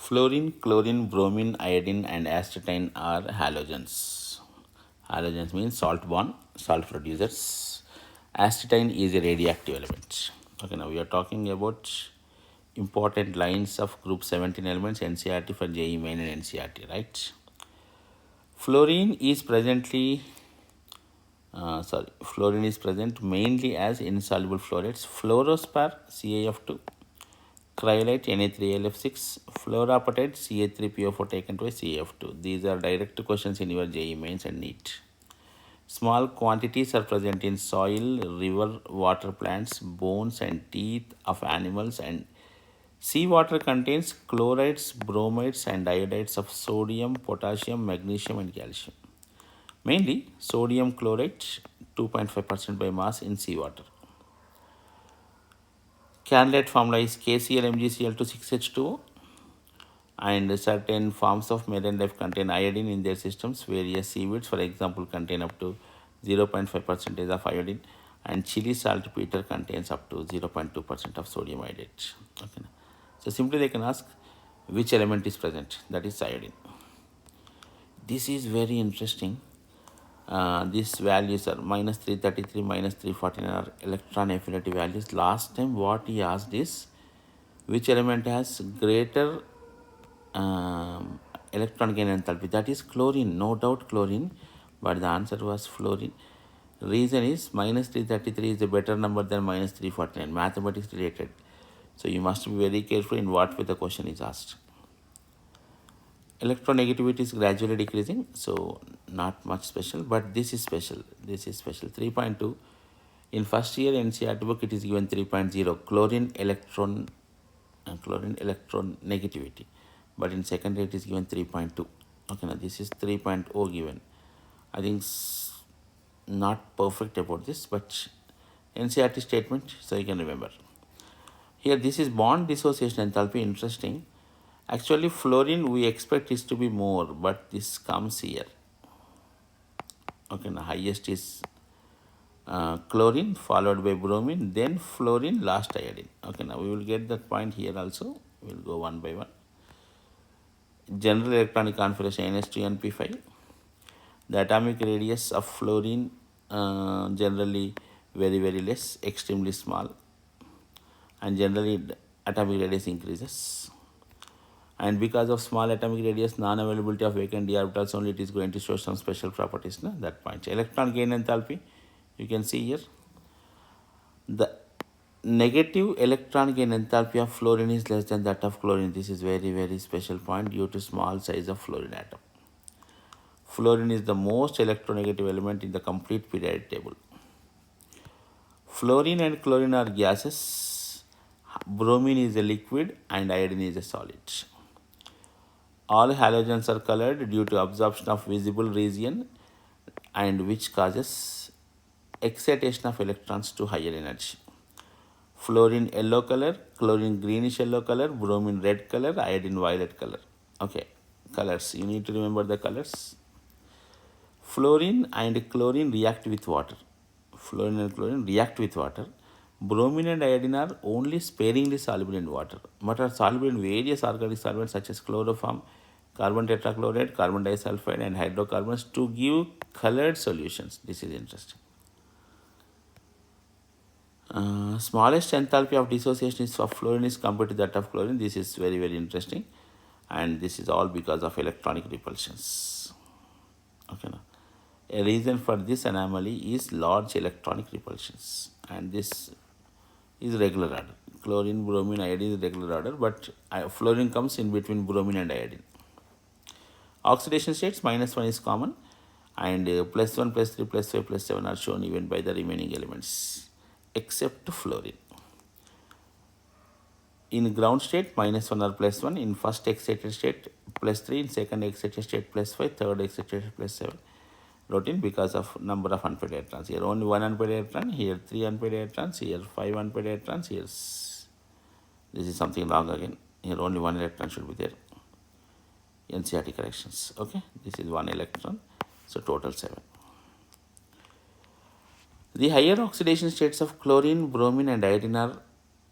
Fluorine, chlorine, bromine, iodine, and astatine are halogens. Halogens means salt bond, salt producers. Astatine is a radioactive element. Okay, now we are talking about important lines of group 17 elements NCRT for JE main and NCRT, right? Fluorine is fluorine is present mainly as insoluble fluorides. Fluorospar CaF2, cryolite Na3LF6, fluorapatite Ca3PO4 taken to a CaF2. These are direct questions in your JE mains and NEET. Small quantities are present in soil, river, water plants, bones and teeth of animals, and seawater contains chlorides, bromides and iodides of sodium, potassium, magnesium and calcium. Mainly sodium chloride 2.5% by mass in seawater. Candidate formula is KCl MgCl to 6H2O, and certain forms of marine life contain iodine in their systems. Various seaweeds, for example, contain up to 0.5% of iodine, and chili saltpeter contains up to 0.2% of sodium iodide. Okay. So simply they can ask which element is present, that is iodine. This is very interesting. These values are minus 333, minus 349 are electron affinity values. Last time what he asked is which element has greater electron gain enthalpy, that is chlorine, no doubt chlorine, but the answer was fluorine. Reason is minus 333 is a better number than minus 349, mathematics related. So you must be very careful in what way the question is asked. Electronegativity is gradually decreasing, so not much special, but this is special. 3.2. In first year NCERT book it is given 3.0 chlorine electron negativity, but in second year it is given 3.2. Okay, now this is 3.0 given. I think not perfect about this, but NCERT statement, so you can remember. Here this is bond dissociation enthalpy. Interesting. Actually fluorine we expect is to be more, but this comes here. Okay, now highest is chlorine followed by bromine, then fluorine, last iodine. Okay, now we will get that point here also. We will go one by one. General electronic configuration NS2np5. The atomic radius of fluorine generally very less, extremely small, and generally atomic radius increases. And because of small atomic radius, non-availability of vacant d orbitals only, it is going to show some special properties. No? That point. Electron gain enthalpy, you can see here. The negative electron gain enthalpy of fluorine is less than that of chlorine. This is very special point due to small size of fluorine atom. Fluorine is the most electronegative element in the complete periodic table. Fluorine and chlorine are gases. Bromine is a liquid and iodine is a solid. All halogens are colored due to absorption of visible region, and which causes excitation of electrons to higher energy. Fluorine yellow color, chlorine greenish yellow color, bromine red color, iodine violet color. Okay, colors. You need to remember the colors. Fluorine and chlorine react with water. Fluorine and chlorine react with water. Bromine and iodine are only sparingly soluble in water, but are soluble in various organic solvents such as chloroform, carbon tetrachloride, carbon disulfide, and hydrocarbons to give colored solutions. This is interesting. Smallest enthalpy of dissociation is of fluorine is compared to that of chlorine. This is very interesting, and this is all because of electronic repulsions. Okay, now a reason for this anomaly is large electronic repulsions, and this is regular order. Chlorine, bromine, iodine is regular order, but fluorine comes in between bromine and iodine. Oxidation states -1 is common, and +1, +3, +5, +7 are shown even by the remaining elements except fluorine. In ground state, -1 or +1. In first excited state, +3. In second excited state, +5. Third excited state, +7. Routine because of number of unpaired electrons. Here only 1 unpaired electron, here 3 unpaired electrons, here 5 unpaired electrons, here this is something wrong again. Here only 1 electron should be there. NCERT corrections. Okay, this is 1 electron, so total 7. The higher oxidation states of chlorine, bromine, and iodine are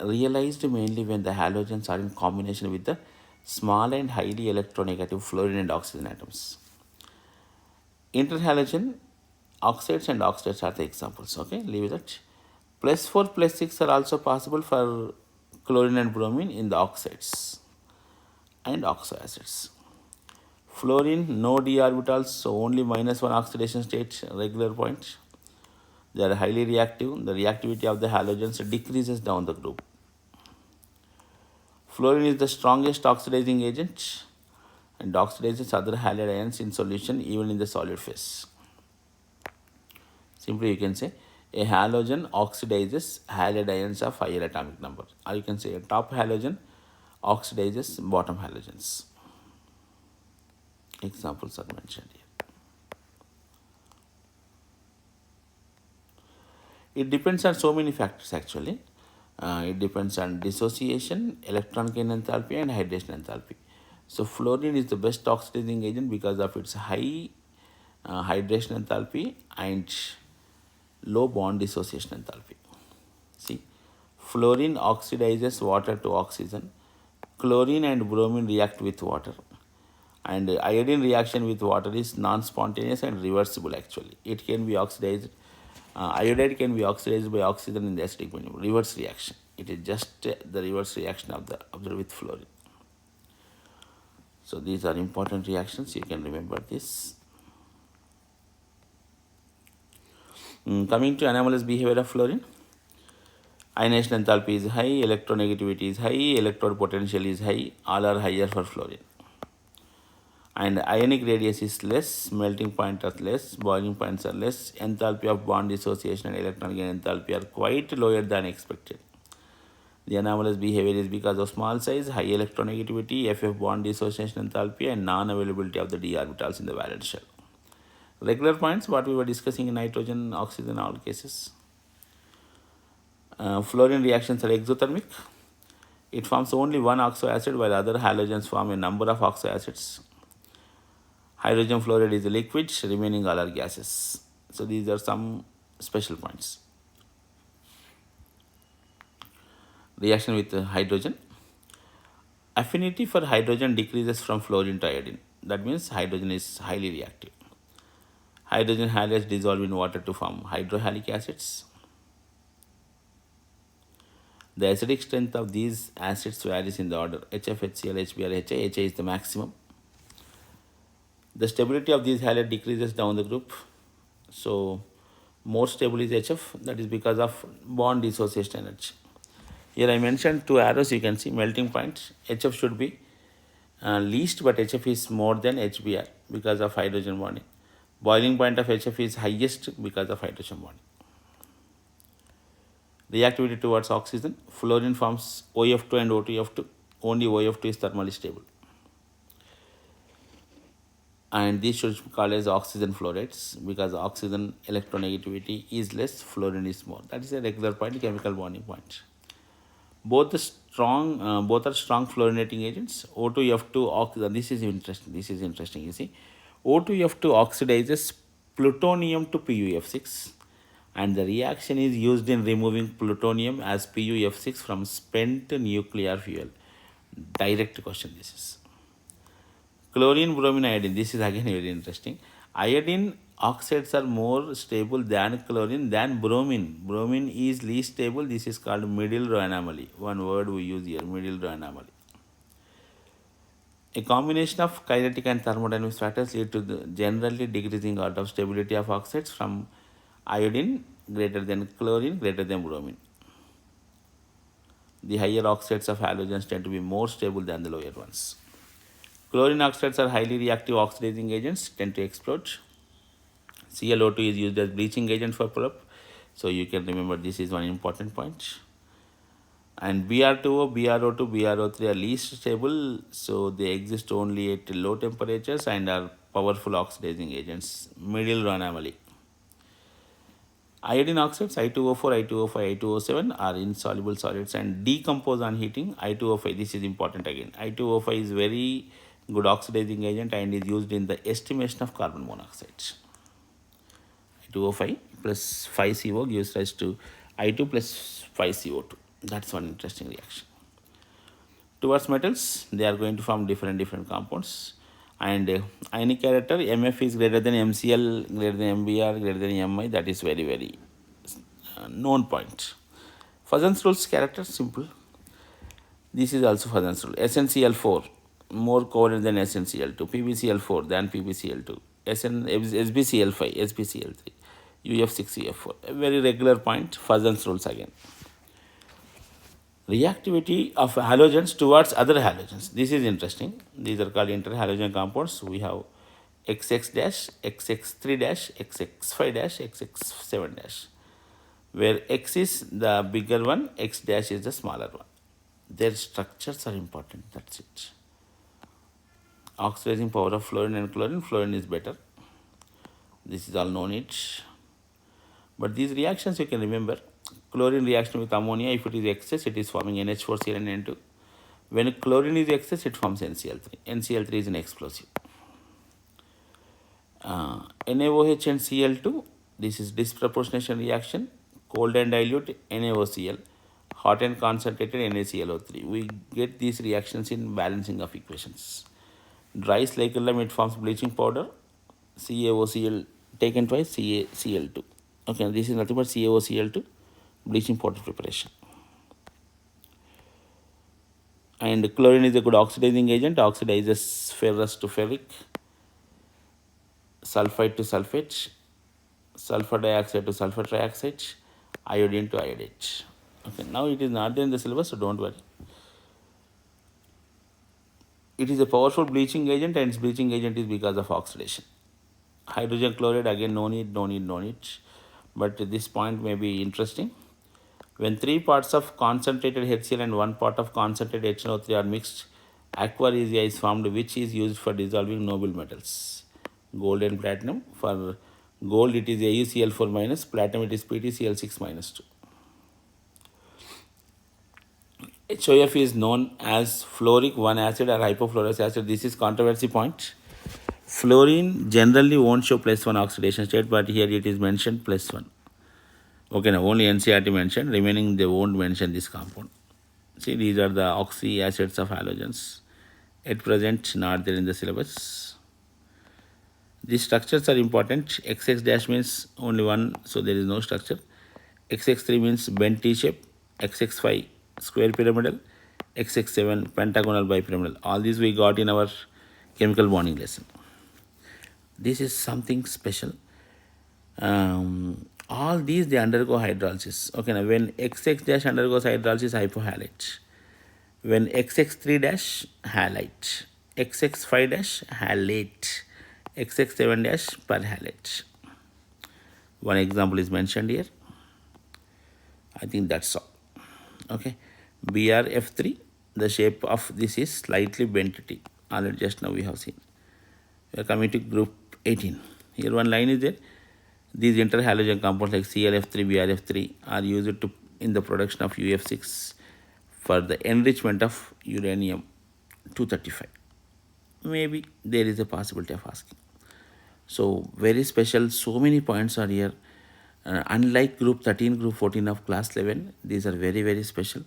realized mainly when the halogens are in combination with the small and highly electronegative fluorine and oxygen atoms. Interhalogen oxides and oxidates are the examples. Okay, leave that. Plus 4, plus 6 are also possible for chlorine and bromine in the oxides and oxoacids. Fluorine, no d orbitals, so only minus 1 oxidation state, regular point. They are highly reactive. The reactivity of the halogens decreases down the group. Fluorine is the strongest oxidizing agent and oxidizes other halide ions in solution even in the solid phase. Simply you can say a halogen oxidizes halide ions of higher atomic number, or you can say a top halogen oxidizes bottom halogens. Examples are mentioned here. It depends on so many factors actually. It depends on dissociation, electron gain enthalpy, and hydration enthalpy. So fluorine is the best oxidizing agent because of its high hydration enthalpy and low bond dissociation enthalpy. See, fluorine oxidizes water to oxygen. Chlorine and bromine react with water. And iodine reaction with water is non-spontaneous and reversible actually. It can be oxidized. Iodide can be oxidized by oxygen in the acidic medium. Reverse reaction. It is just the reverse reaction of the observed with fluorine. So these are important reactions. You can remember this. Coming to anomalous behavior of fluorine. Ionization enthalpy is high, electronegativity is high, electrode potential is high, all are higher for fluorine. And ionic radius is less, melting point are less, boiling points are less, enthalpy of bond dissociation and electron gain enthalpy are quite lower than expected. The anomalous behavior is because of small size, high electronegativity, FF bond dissociation enthalpy, and non-availability of the d orbitals in the valence shell. Regular points, what we were discussing in nitrogen, oxygen, all cases. Fluorine reactions are exothermic. It forms only one oxoacid while other halogens form a number of oxoacids. Hydrogen fluoride is a liquid, remaining all are gases. So these are some special points. Reaction with hydrogen. Affinity for hydrogen decreases from fluorine to iodine. That means hydrogen is highly reactive. Hydrogen halides dissolve in water to form hydrohalic acids. The acidic strength of these acids varies in the order HF, HCl, HBr, HA. HA is the maximum. The stability of these halides decreases down the group. So more stable is HF. That is because of bond dissociation energy. Here I mentioned two arrows. You can see melting point. HF should be least, but HF is more than HBr because of hydrogen bonding. Boiling point of HF is highest because of hydrogen bonding. Reactivity towards oxygen. Fluorine forms OF2 and O2F2. Only OF2 is thermally stable. And these should be called as oxygen fluorides because oxygen electronegativity is less, fluorine is more. That is a regular point, chemical bonding point. Both are strong fluorinating agents. O2F2 this is interesting. You see, O2F2 oxidizes plutonium to PuF6, and the reaction is used in removing plutonium as PuF6 from spent nuclear fuel. Direct question this is. Chlorine, bromine, iodine. This is again very interesting. Iodine oxides are more stable than chlorine than bromine. Bromine is least stable. This is called middle row anomaly. One word we use here, middle row anomaly. A combination of kinetic and thermodynamic factors lead to the generally decreasing order of stability of oxides from iodine greater than chlorine greater than bromine. The higher oxides of halogens tend to be more stable than the lower ones. Chlorine oxides are highly reactive oxidizing agents, tend to explode. ClO2 is used as bleaching agent for pulp. So you can remember this is one important point. And Br2O, BrO2, BrO3 are least stable, so they exist only at low temperatures and are powerful oxidizing agents. Middle row anomaly. Iodine oxides I2O4, I2O5, I2O7 are insoluble solids and decompose on heating. I2O5, this is important again. I2O5 is very good oxidizing agent and is used in the estimation of carbon monoxide. I2O5 plus 5CO gives rise to I2 plus 5CO2. That's one interesting reaction. Towards metals, they are going to form different compounds. And ionic character, MF is greater than MCl, greater than MBr, greater than Mi. That is very known point. Fuzzen's rules character simple. This is also Fuzzen's rule. SnCl4 more covalent than SnCl2, PbCl4 than PbCl2, SbCl5, SbCl3, UF6, UF4. A very regular point. Fuzzen's rules again. Reactivity of halogens towards other halogens. This is interesting. These are called interhalogen compounds. We have XX dash, XX3 dash, XX5 dash, XX7 dash, where X is the bigger one, X dash is the smaller one. Their structures are important. That's it. Oxidizing power of fluorine and chlorine. Fluorine is better. This is all known it. But these reactions you can remember. Chlorine reaction with ammonia, if it is excess, it is forming NH4Cl and N2. When chlorine is excess, it forms NCl3. NCl3 is an explosive. NaOH and Cl2, this is disproportionation reaction. Cold and dilute NaOCl, hot and concentrated NaClO3. We get these reactions in balancing of equations. Dry slaked lime, it forms bleaching powder. CaOCl taken twice, CaCl2. Okay, this is nothing but CaOCl2 bleaching powder preparation. And chlorine is a good oxidizing agent, oxidizes ferrous to ferric, sulfide to sulfate, sulfur dioxide to sulfur trioxide, iodine to iodate. Okay, now it is not there in the syllabus, so don't worry. It is a powerful bleaching agent, and its bleaching agent is because of oxidation. Hydrogen chloride, again, no need. But this point may be interesting. When 3 parts of concentrated HCl and 1 part of concentrated HNO3 are mixed, aqua regia is formed, which is used for dissolving noble metals, gold and platinum. For gold, it is AuCl4 minus, platinum, it is PtCl6 minus 2. HOF is known as fluoric 1 acid or hypofluorous acid. This is controversy point. Fluorine generally won't show +1 oxidation state, but here it is mentioned +1. Okay, now only NCERT mentioned, remaining they won't mention this compound. See, these are the oxy acids of halogens. At present, not there in the syllabus. These structures are important. XX dash means only one, so there is no structure. XX3 means bent T shape. XX5 square pyramidal. XX7 pentagonal bipyramidal. All these we got in our chemical bonding lesson. This is something special. All these they undergo hydrolysis. Okay, now when XX dash undergoes hydrolysis, hypohalate. When XX3 dash, halite. XX5 dash, halate. XX7 dash, perhalate. One example is mentioned here. I think that's all. Okay, BrF3, the shape of this is slightly bent T. Already just now we have seen. We are coming to group 18. Here one line is there. These interhalogen compounds like ClF3, BrF3 are used to in the production of UF6 for the enrichment of uranium 235. Maybe there is a possibility of asking. So very special, so many points are here. Unlike group 13, group 14 of class 11, these are very special.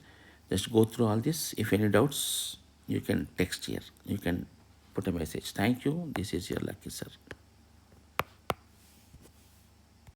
Just go through all this. If any doubts, you can text here. You can put a message. Thank you. This is your Lucky Sir.